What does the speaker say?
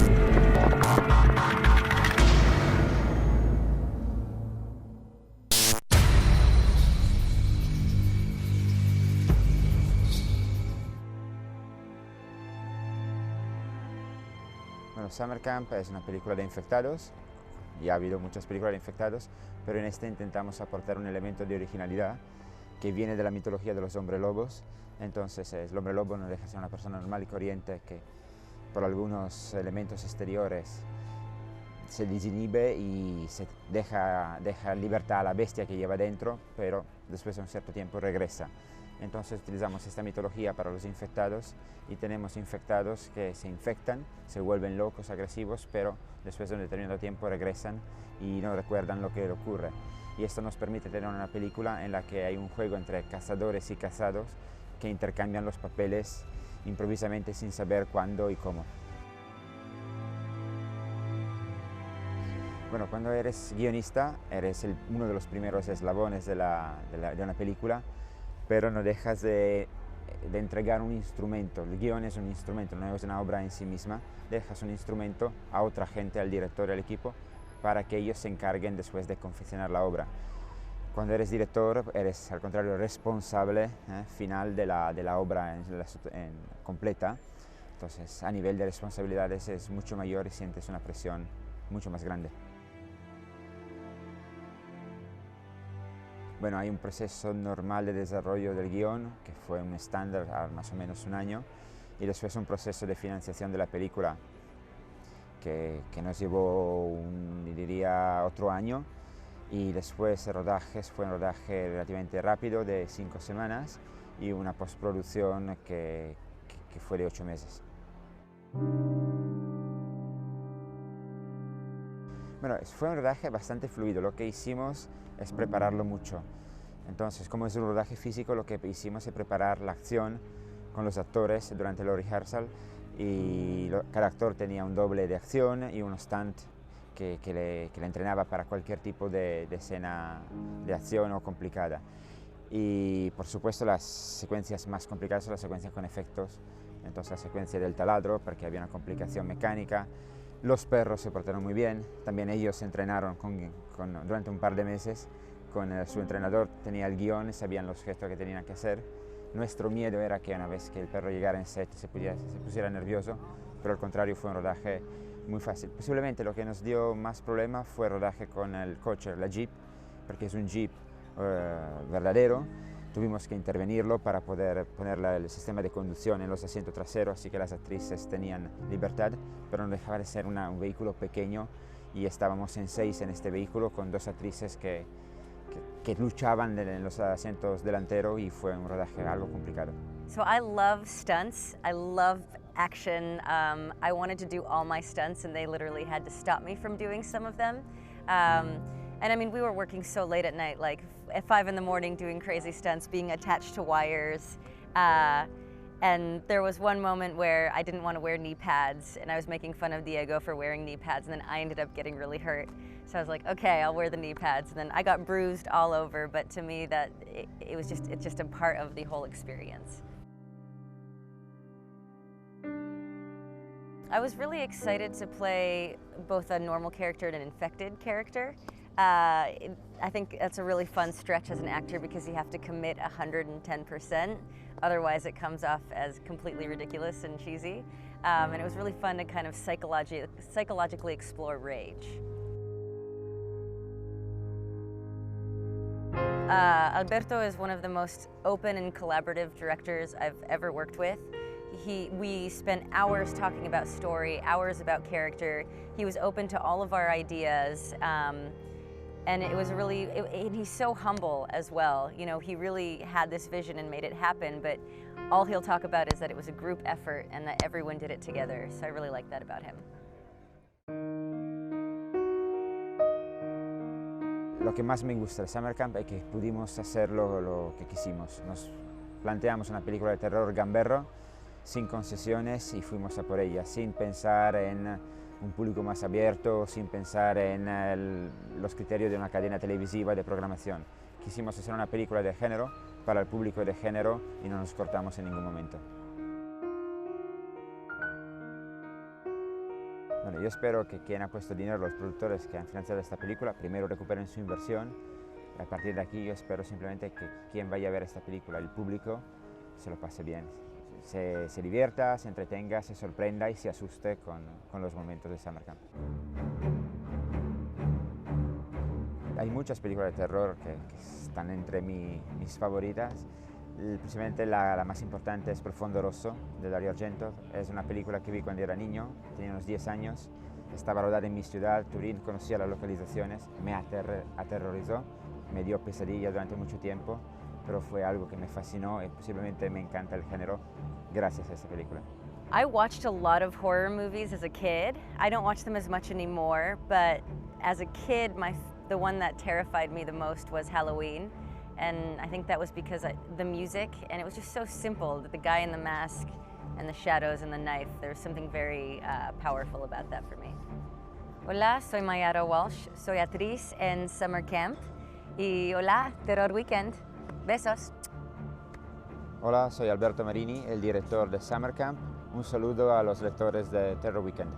Bueno, Summer Camp es una película de infectados, y ha habido muchas películas de infectados, pero en esta intentamos aportar un elemento de originalidad que viene de la mitología de los hombres lobos. Entonces el hombre lobo no deja de ser una persona normal y corriente que por algunos elementos exteriores se desinhibe y se deja libertad a la bestia que lleva dentro, pero después de un cierto tiempo regresa. Entonces utilizamos esta mitología para los infectados y tenemos infectados que se infectan, se vuelven locos, agresivos, pero después de un determinado tiempo regresan y no recuerdan lo que ocurre. Y esto nos permite tener una película en la que hay un juego entre cazadores y cazados que intercambian los papeles improvisamente sin saber cuándo y cómo. Bueno, cuando eres guionista, eres uno de los primeros eslabones de una película, pero no dejas de entregar un instrumento. El guión es un instrumento, no es una obra en sí misma. Dejas un instrumento a otra gente, al director, al equipo, para que ellos se encarguen después de confeccionar la obra. Cuando eres director, eres al contrario responsable final de la obra completa. Entonces, a nivel de responsabilidades es mucho mayor y sientes una presión mucho más grande. Bueno, hay un proceso normal de desarrollo del guión, que fue un estándar a más o menos un año, y después un proceso de financiación de la película que nos llevó, diría, otro año, y después el rodaje fue un rodaje relativamente rápido de 5 semanas y una postproducción que fue de 8 meses. Bueno, fue un rodaje bastante fluido. Lo que hicimos es prepararlo mucho. Entonces, como es un rodaje físico, lo que hicimos es preparar la acción con los actores durante la rehearsal, y cada actor tenía un doble de acción y un stunt que le entrenaba para cualquier tipo de escena de acción o complicada. Y por supuesto las secuencias más complicadas son las secuencias con efectos. Entonces la secuencia del taladro, porque había una complicación mecánica. Los perros se portaron muy bien, también ellos se entrenaron durante un par de meses con su entrenador, tenía el guión, sabían los gestos que tenían que hacer. Nuestro miedo era que una vez que el perro llegara en set se pusiera nervioso, pero al contrario fue un rodaje muy fácil. Posiblemente lo que nos dio más problema fue el rodaje con el coche, la Jeep, porque es un Jeep verdadero. Tuvimos que intervenirlo para poder poner el sistema de conducción en los asientos traseros, así que las actrices tenían libertad, pero no dejaba de ser un vehículo pequeño, y estábamos en 6 en este vehículo con 2 actrices que luchaban en los asientos delanteros, y fue un rodaje algo complicado. So I love stunts, I love action. I wanted to do all my stunts and they literally had to stop me from doing some of them. And I mean, we were working so late at night, like at 5 in the morning doing crazy stunts, being attached to wires. And there was one moment where I didn't want to wear knee pads, and I was making fun of Diego for wearing knee pads, and then I ended up getting really hurt. So I was like, okay, I'll wear the knee pads. And then I got bruised all over, but to me it's just a part of the whole experience. I was really excited to play both a normal character and an infected character. I think that's a really fun stretch as an actor because you have to commit 110%. Otherwise it comes off as completely ridiculous and cheesy. And it was really fun to kind of psychologically explore rage. Alberto is one of the most open and collaborative directors I've ever worked with. We spent hours talking about story, hours about character. He was open to all of our ideas. And it was really, and he's so humble as well. You know, he really had this vision and made it happen, but all he'll talk about is that it was a group effort and that everyone did it together. So I really like that about him. Lo que más me gusta del Summer Camp es que pudimos hacer lo que quisimos. Nos planteamos una película de terror gamberro, sin concesiones, y fuimos a por ella, sin pensar en un público más abierto, sin pensar en los criterios de una cadena televisiva de programación. Quisimos hacer una película de género para el público de género y no nos cortamos en ningún momento. Bueno, yo espero que quien ha puesto dinero, los productores que han financiado esta película, primero recuperen su inversión. A partir de aquí yo espero simplemente que quien vaya a ver esta película, el público, se lo pase bien, se divierta, se entretenga, se sorprenda y se asuste con los momentos de Summer Camp. Hay muchas películas de terror que están entre mis favoritas. Precisamente la más importante es Profondo Rosso, de Dario Argento. Es una película que vi cuando era niño, tenía unos 10 años. Estaba rodada en mi ciudad, Turín, conocía las localizaciones, me aterrorizó, me dio pesadilla durante mucho tiempo, pero fue algo que me fascinó y posiblemente me encanta el género gracias a esta película. I watched a lot of horror movies as a kid. I don't watch them as much anymore, but as a kid, the one that terrified me the most was Halloween. And I think that was because the music, and it was just so simple, the guy in the mask and the shadows and the knife, there was something very powerful about that for me. Hola, soy Maiara Walsh, soy actriz en Summer Camp. Y hola, Terror Weekend. Besos. Hola, soy Alberto Marini, el director de Summer Camp. Un saludo a los lectores de Terror Weekend.